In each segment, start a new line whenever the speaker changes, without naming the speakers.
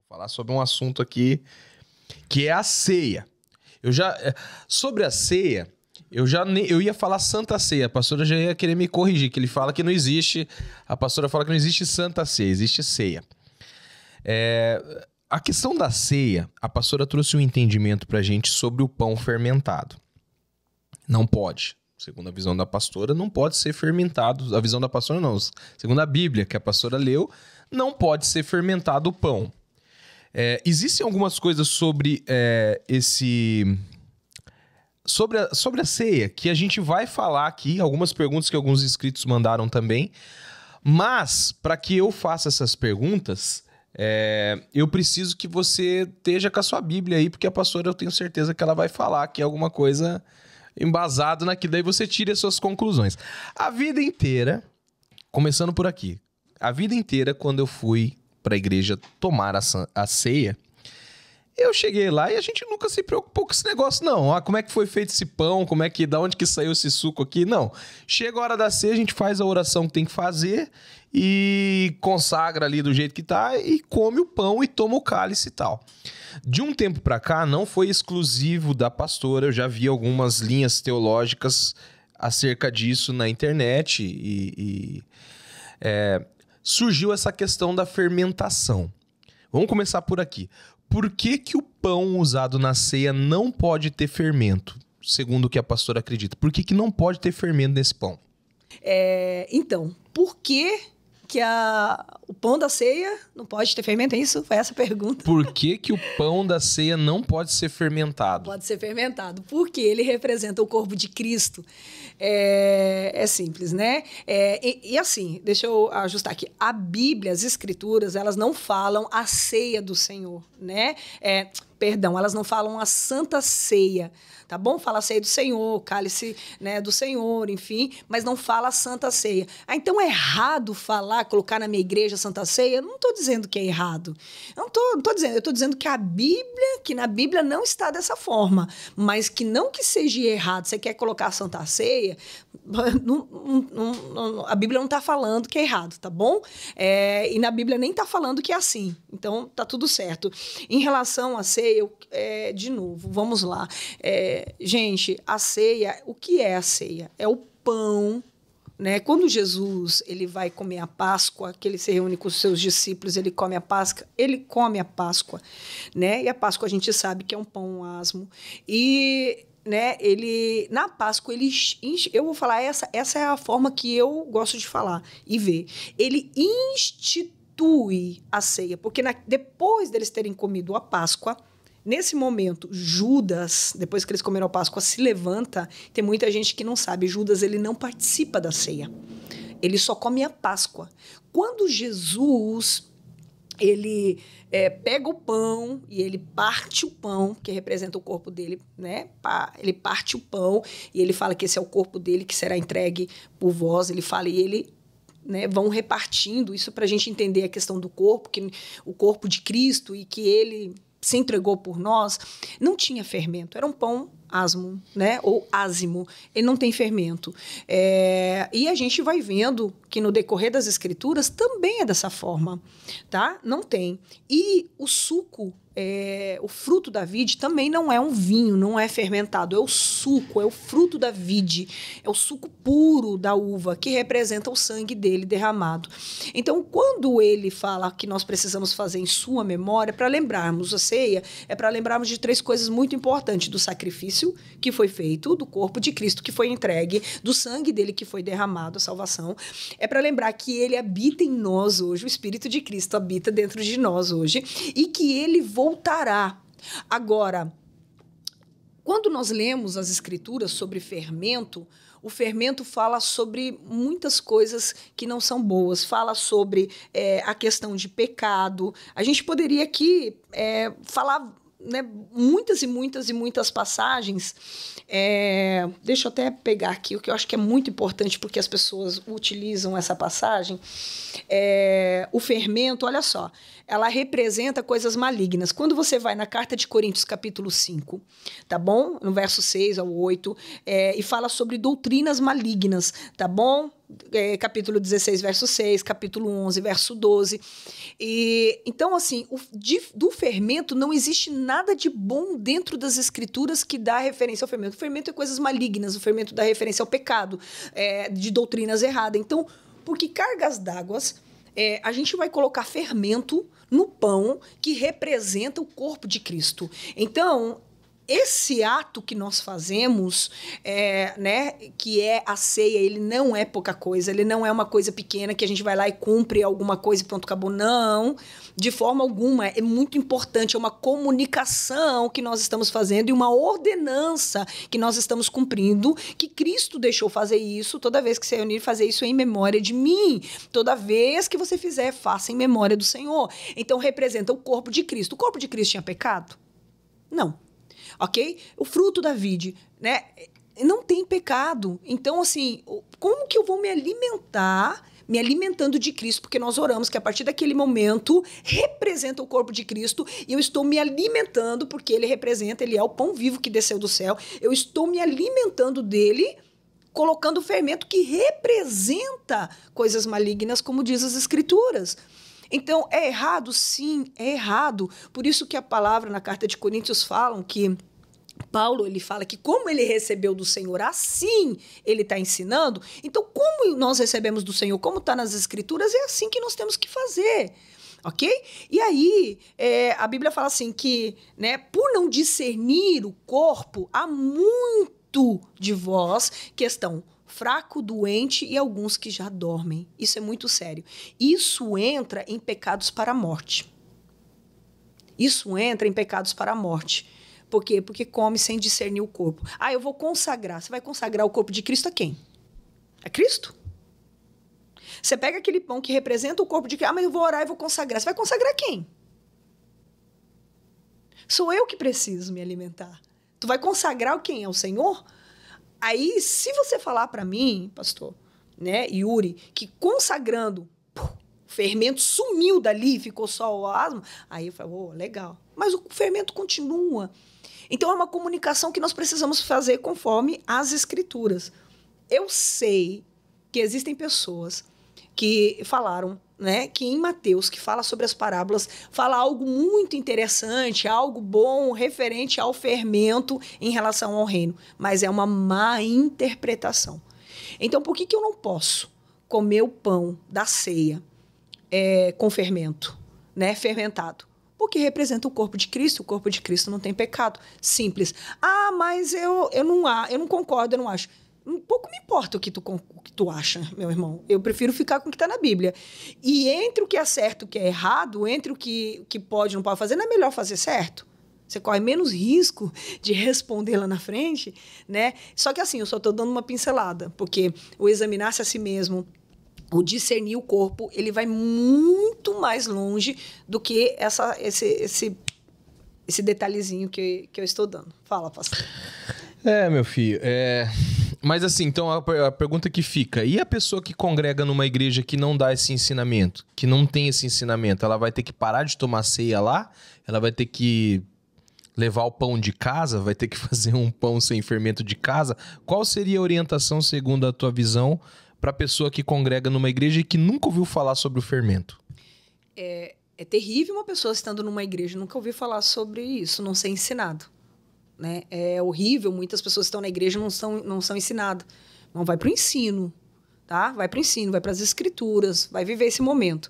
falar sobre um assunto aqui que é a ceia. Sobre a ceia, eu ia falar Santa Ceia. A pastora já ia querer me corrigir, que ele fala que não existe... A pastora fala que não existe Santa Ceia, existe ceia. A questão da ceia, a pastora trouxe um entendimento pra gente sobre o pão fermentado. Não pode. Segundo a visão da pastora, não pode ser fermentado. A visão da pastora não. Segundo a Bíblia, que a pastora leu, não pode ser fermentado o pão. Existem algumas coisas sobre sobre a ceia que a gente vai falar aqui, algumas perguntas que alguns inscritos mandaram também, mas para que eu faça essas perguntas, eu preciso que você esteja com a sua Bíblia aí, porque a pastora eu tenho certeza que ela vai falar que é alguma coisa embasado naquilo, daí você tira as suas conclusões. A vida inteira, começando por aqui, a vida inteira quando eu fui para a igreja tomar a ceia, eu cheguei lá e a gente nunca se preocupou com esse negócio, não. Como é que foi feito esse pão? Da onde que saiu esse suco aqui? Não. Chega a hora da ceia, a gente faz a oração que tem que fazer e consagra ali do jeito que tá e come o pão e toma o cálice e tal. De um tempo pra cá, não foi exclusivo da pastora, eu já vi algumas linhas teológicas acerca disso na internet e surgiu essa questão da fermentação. Vamos começar por aqui. Por que o pão usado na ceia não pode ter fermento, segundo o que a pastora acredita? Por que não pode ter fermento nesse pão?
Então, por que o pão da ceia não pode ter fermento? É isso? Foi essa a pergunta.
Por que o pão da ceia não pode ser fermentado?
Pode ser fermentado, porque ele representa o corpo de Cristo. É simples, né? E assim, deixa eu ajustar aqui. A Bíblia, as Escrituras, elas não falam a ceia do Senhor, né? Elas não falam a Santa Ceia, tá bom? Fala a ceia do Senhor, cálice, né, do Senhor, enfim, mas não fala a Santa Ceia. Então é errado colocar na minha igreja a Santa Ceia? Eu não estou dizendo que é errado. Eu não estou dizendo, eu estou dizendo que na Bíblia não está dessa forma, mas que seja errado. Você quer colocar a Santa Ceia? A Bíblia não está falando que é errado, tá bom? E na Bíblia nem está falando que é assim. Então, tá tudo certo. Em relação à ceia, de novo, vamos lá. Gente, a ceia, o que é a ceia? É o pão, né? Quando Jesus ele vai comer a Páscoa, que ele se reúne com os seus discípulos, ele come a Páscoa, né? E a Páscoa a gente sabe que é um pão asmo. E né, na Páscoa, eu vou falar, essa é a forma que eu gosto de falar e ver. Ele institui a ceia, porque depois deles terem comido a Páscoa, nesse momento, Judas, depois que eles comeram a Páscoa, se levanta. Tem muita gente que não sabe, Judas ele não participa da ceia. Ele só come a Páscoa. Quando Jesus ele pega o pão e ele parte o pão, que representa o corpo dele, né? Ele parte o pão e ele fala que esse é o corpo dele que será entregue por vós. Ele fala e ele, né, vão repartindo isso para a gente entender a questão do corpo, que o corpo de Cristo e que ele se entregou por nós. Não tinha fermento, era um pão asmo, né? Ou ázimo, ele não tem fermento. E a gente vai vendo que no decorrer das Escrituras também é dessa forma, tá? Não tem. E o suco, o fruto da vide também não é um vinho, não é fermentado, é o suco, é o fruto da vide, é o suco puro da uva, que representa o sangue dele derramado. Então, quando ele fala que nós precisamos fazer em sua memória, para lembrarmos a ceia, é para lembrarmos de 3 coisas muito importantes: do sacrifício que foi feito, do corpo de Cristo que foi entregue, do sangue dele que foi derramado, a salvação. É para lembrar que ele habita em nós hoje, o Espírito de Cristo habita dentro de nós hoje e que ele voltará. Agora, quando nós lemos as Escrituras sobre fermento, o fermento fala sobre muitas coisas que não são boas, fala sobre a questão de pecado. A gente poderia aqui falar, né, muitas passagens. Deixa eu até pegar aqui o que eu acho que é muito importante, porque as pessoas utilizam essa passagem. O fermento, olha só, ela representa coisas malignas. Quando você vai na carta de Coríntios, capítulo 5, tá bom? No verso 6 ao 8, e fala sobre doutrinas malignas, tá bom? capítulo 16, verso 6, capítulo 11, verso 12. E, então, assim, do fermento não existe nada de bom dentro das escrituras que dá referência ao fermento. O fermento é coisas malignas, o fermento dá referência ao pecado, de doutrinas erradas. Então, por que cargas d'água a gente vai colocar fermento no pão que representa o corpo de Cristo? Então, esse ato que nós fazemos, né, que é a ceia, ele não é pouca coisa, ele não é uma coisa pequena que a gente vai lá e cumpre alguma coisa e pronto, acabou. Não, de forma alguma. É muito importante, é uma comunicação que nós estamos fazendo e uma ordenança que nós estamos cumprindo, que Cristo deixou fazer isso. Toda vez que se reunir, fazer isso em memória de mim. Toda vez que você fizer, faça em memória do Senhor. Então, representa o corpo de Cristo. O corpo de Cristo tinha pecado? Não. Ok? O fruto da vide, né? Não tem pecado. Então, assim, como que eu vou me alimentando de Cristo? Porque nós oramos que a partir daquele momento representa o corpo de Cristo e eu estou me alimentando porque ele é o pão vivo que desceu do céu. Eu estou me alimentando dele, colocando o fermento que representa coisas malignas, como diz as Escrituras. Então, é errado? Sim, é errado. Por isso que a palavra na carta de Coríntios falam que Paulo, ele fala que como ele recebeu do Senhor, assim ele está ensinando. Então, como nós recebemos do Senhor, como está nas Escrituras, é assim que nós temos que fazer. Ok? E aí, a Bíblia fala assim que, né, por não discernir o corpo, há muito de vós que estão fraco, doente e alguns que já dormem. Isso é muito sério. Isso entra em pecados para a morte. Isso entra em pecados para a morte. Por quê? Porque come sem discernir o corpo. Eu vou consagrar. Você vai consagrar o corpo de Cristo a quem? A Cristo? Você pega aquele pão que representa o corpo de Cristo. Mas eu vou orar e vou consagrar. Você vai consagrar quem? Sou eu que preciso me alimentar. Tu vai consagrar o quem? É o Senhor? Aí, se você falar para mim, pastor, né, Yuri, que consagrando, o fermento sumiu dali, ficou só o asma, aí eu falo, legal. Mas o fermento continua. Então, é uma comunicação que nós precisamos fazer conforme as Escrituras. Eu sei que existem pessoas que falaram, né, que em Mateus, que fala sobre as parábolas, fala algo muito interessante, algo bom, referente ao fermento em relação ao reino. Mas é uma má interpretação. Então, por que eu não posso comer o pão da ceia com fermento, né, fermentado? Porque representa o corpo de Cristo. O corpo de Cristo não tem pecado. Simples. Mas eu não concordo, eu não acho. Um pouco me importa o que tu acha, meu irmão. Eu prefiro ficar com o que está na Bíblia. E entre o que é certo e o que é errado, entre o que pode e não pode fazer, não é melhor fazer certo? Você corre menos risco de responder lá na frente, né? Só que assim, eu só estou dando uma pincelada, porque o examinar-se a si mesmo, o discernir o corpo, ele vai muito mais longe do que esse detalhezinho que eu estou dando. Fala, pastor.
Meu filho, Mas assim, então a pergunta que fica, e a pessoa que congrega numa igreja que não dá esse ensinamento, que não tem esse ensinamento, ela vai ter que parar de tomar ceia lá? Ela vai ter que levar o pão de casa? Vai ter que fazer um pão sem fermento de casa? Qual seria a orientação, segundo a tua visão, para a pessoa que congrega numa igreja e que nunca ouviu falar sobre o fermento?
É terrível uma pessoa estando numa igreja e nunca ouviu falar sobre isso, não ser ensinado. Né? É horrível, muitas pessoas que estão na igreja não são ensinadas. Não, vai para o ensino, tá? Vai para o ensino, vai para as escrituras, vai viver esse momento.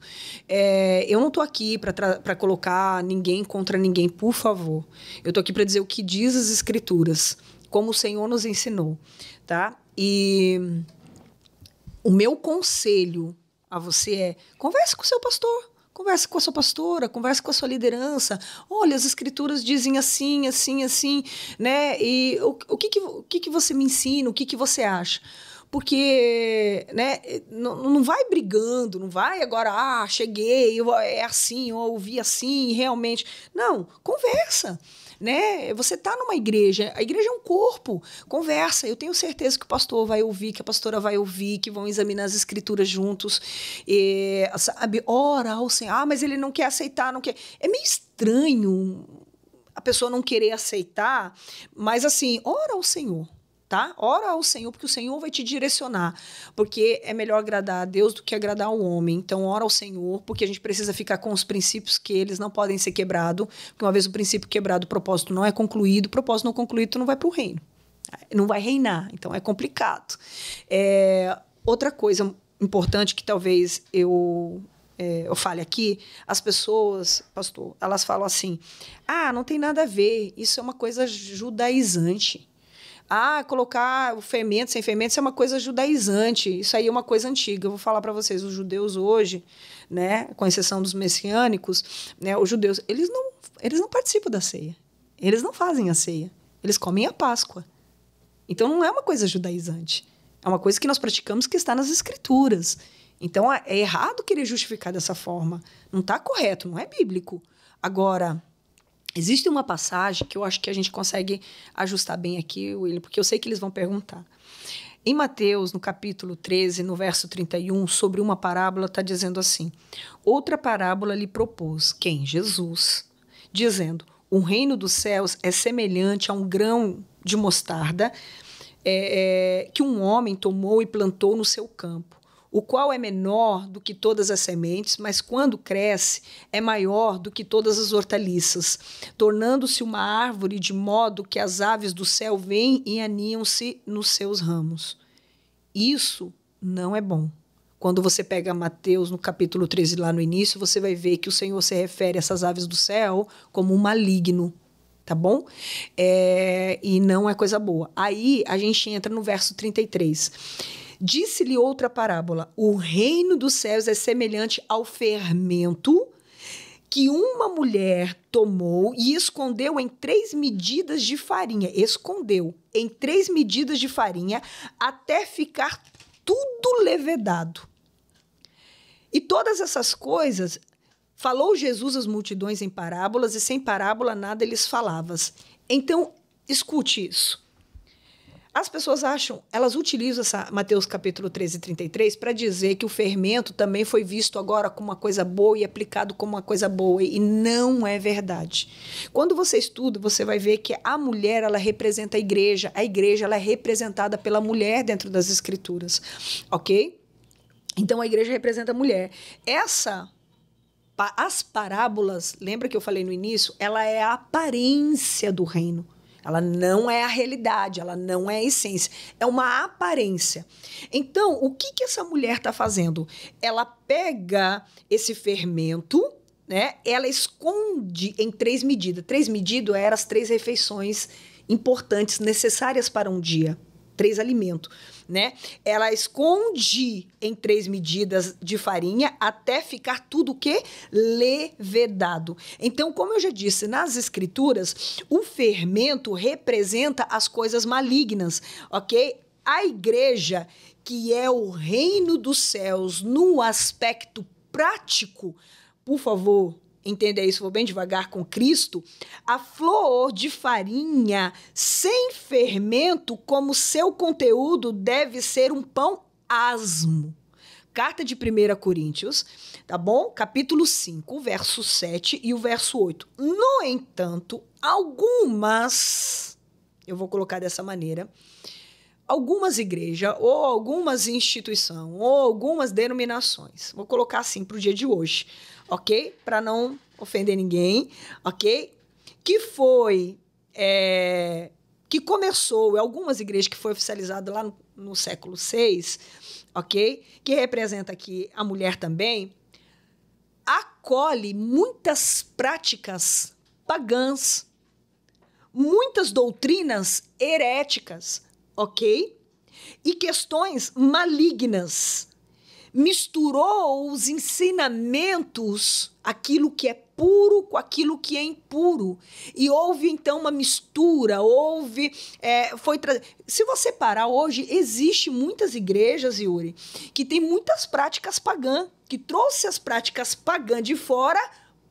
Eu não estou aqui para colocar ninguém contra ninguém, por favor. Eu estou aqui para dizer o que diz as escrituras, como o Senhor nos ensinou, tá? E o meu conselho a você é: converse com o seu pastor. Converse com a sua pastora, converse com a sua liderança. Olha, as escrituras dizem assim, assim, assim, né? E o que você me ensina? O que você acha? Porque, né, não vai brigando, não vai agora, cheguei, é assim, eu ouvi assim, realmente. Não, conversa. Né? Você está numa igreja, a igreja é um corpo, conversa. Eu tenho certeza que o pastor vai ouvir, que a pastora vai ouvir, que vão examinar as escrituras juntos, sabe? Ora ao Senhor, mas ele não quer aceitar, não quer. É meio estranho a pessoa não querer aceitar, mas assim, ora ao Senhor. tá? Ora ao Senhor, porque o Senhor vai te direcionar. Porque é melhor agradar a Deus do que agradar ao homem. Então, ora ao Senhor, porque a gente precisa ficar com os princípios que eles não podem ser quebrados. Porque uma vez o princípio quebrado, o propósito não é concluído. O propósito não concluído, tu não vai para o reino. Não vai reinar. Então, é complicado. Outra coisa importante que talvez eu fale aqui, as pessoas, pastor, elas falam assim, não tem nada a ver, isso é uma coisa judaizante. Colocar o fermento sem fermento, isso é uma coisa judaizante, isso aí é uma coisa antiga. Eu vou falar para vocês, os judeus hoje, né, com exceção dos messiânicos, né, os judeus, eles não participam da ceia, eles não fazem a ceia, eles comem a Páscoa. Então, não é uma coisa judaizante, é uma coisa que nós praticamos que está nas Escrituras. Então, é errado querer justificar dessa forma. Não está correto, não é bíblico. Agora, existe uma passagem que eu acho que a gente consegue ajustar bem aqui, William, porque eu sei que eles vão perguntar. Em Mateus, no capítulo 13, no verso 31, sobre uma parábola, está dizendo assim, outra parábola lhe propôs, quem? Jesus, dizendo, o reino dos céus é semelhante a um grão de mostarda que um homem tomou e plantou no seu campo, o qual é menor do que todas as sementes, mas quando cresce é maior do que todas as hortaliças, tornando-se uma árvore de modo que as aves do céu vêm e aninham-se nos seus ramos. Isso não é bom. Quando você pega Mateus, no capítulo 13, lá no início, você vai ver que o Senhor se refere a essas aves do céu como um maligno, tá bom? E não é coisa boa. Aí a gente entra no verso 33. Disse-lhe outra parábola, o reino dos céus é semelhante ao fermento que uma mulher tomou e escondeu em 3 medidas de farinha. Escondeu em 3 medidas de farinha até ficar tudo levedado. E todas essas coisas, falou Jesus às multidões em parábolas e sem parábola nada lhes falavas. Então, escute isso. As pessoas acham, elas utilizam Mateus capítulo 13, 33 para dizer que o fermento também foi visto agora como uma coisa boa e aplicado como uma coisa boa, e não é verdade. Quando você estuda, você vai ver que a mulher, ela representa a igreja ela é representada pela mulher dentro das escrituras, ok? Então, a igreja representa a mulher. As parábolas, lembra que eu falei no início? Ela é a aparência do reino. Ela não é a realidade, ela não é a essência. É uma aparência. Então, o que essa mulher está fazendo? Ela pega esse fermento, né? Ela esconde em 3 medidas. 3 medidas eram as 3 refeições importantes, necessárias para um dia. 3 alimentos, né? Ela esconde em 3 medidas de farinha até ficar tudo o quê? Levedado. Então, como eu já disse, nas escrituras, o fermento representa as coisas malignas, ok? A igreja, que é o reino dos céus no aspecto prático, por favor, entenda isso, vou bem devagar com Cristo, a flor de farinha sem fermento, como seu conteúdo, deve ser um pão asmo. Carta de 1 Coríntios, tá bom? Capítulo 5, o verso 7 e o verso 8. No entanto, eu vou colocar dessa maneira, algumas igrejas, ou algumas instituições, ou algumas denominações, vou colocar assim para o dia de hoje, ok? Para não ofender ninguém, ok? Que começou, algumas igrejas que foi oficializado lá no século VI, ok? Que representa aqui a mulher também, acolhe muitas práticas pagãs, muitas doutrinas heréticas, ok? E questões malignas. Misturou os ensinamentos, aquilo que é puro com aquilo que é impuro. E houve, então, uma mistura, Se você parar hoje, existe muitas igrejas, Yuri, que tem muitas práticas pagãs, que trouxe as práticas pagãs de fora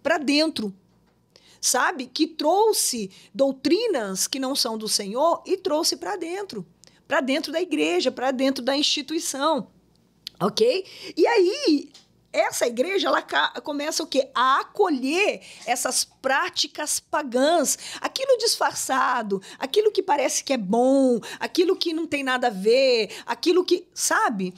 para dentro. Sabe? Que trouxe doutrinas que não são do Senhor e trouxe para dentro da igreja, para dentro da instituição. Ok? E aí, essa igreja, ela começa o quê? A acolher essas práticas pagãs, aquilo disfarçado, aquilo que parece que é bom, aquilo que não tem nada a ver, aquilo que, sabe?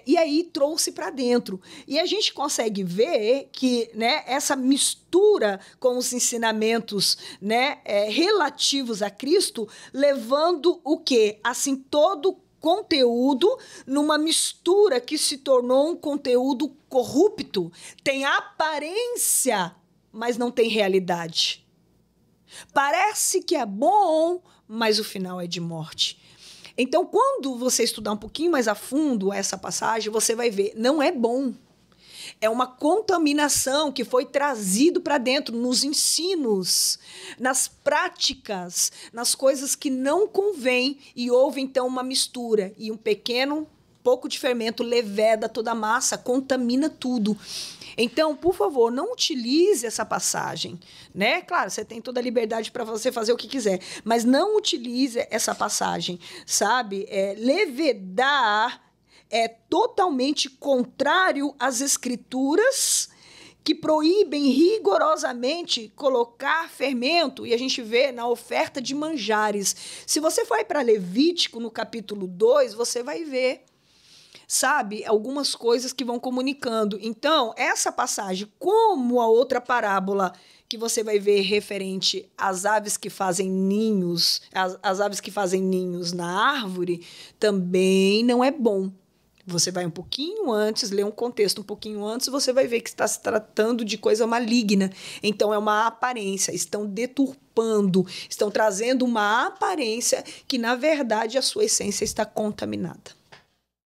E aí trouxe para dentro. E a gente consegue ver que, né, essa mistura com os ensinamentos, né, relativos a Cristo, levando o quê? Assim, todo conteúdo numa mistura que se tornou um conteúdo corrupto, tem aparência, mas não tem realidade. Parece que é bom, mas o final é de morte. Então, quando você estudar um pouquinho mais a fundo essa passagem, você vai ver, não é bom. É uma contaminação que foi trazido para dentro nos ensinos, nas práticas, nas coisas que não convém, e houve então uma mistura e um pequeno pouco de fermento leveda toda a massa, contamina tudo. Então, por favor, não utilize essa passagem, né? Claro, você tem toda a liberdade para você fazer o que quiser, mas não utilize essa passagem, sabe? Levedar é totalmente contrário às escrituras que proíbem rigorosamente colocar fermento, e a gente vê na oferta de manjares. Se você for para Levítico, no capítulo 2, você vai ver, sabe, algumas coisas que vão comunicando. Então, essa passagem, como a outra parábola que você vai ver referente às aves que fazem ninhos, as aves que fazem ninhos na árvore, também não é bom. Você vai um pouquinho antes, lê um contexto um pouquinho antes, você vai ver que está se tratando de coisa maligna. Então, é uma aparência. Estão deturpando, estão trazendo uma aparência que, na verdade, a sua essência está contaminada.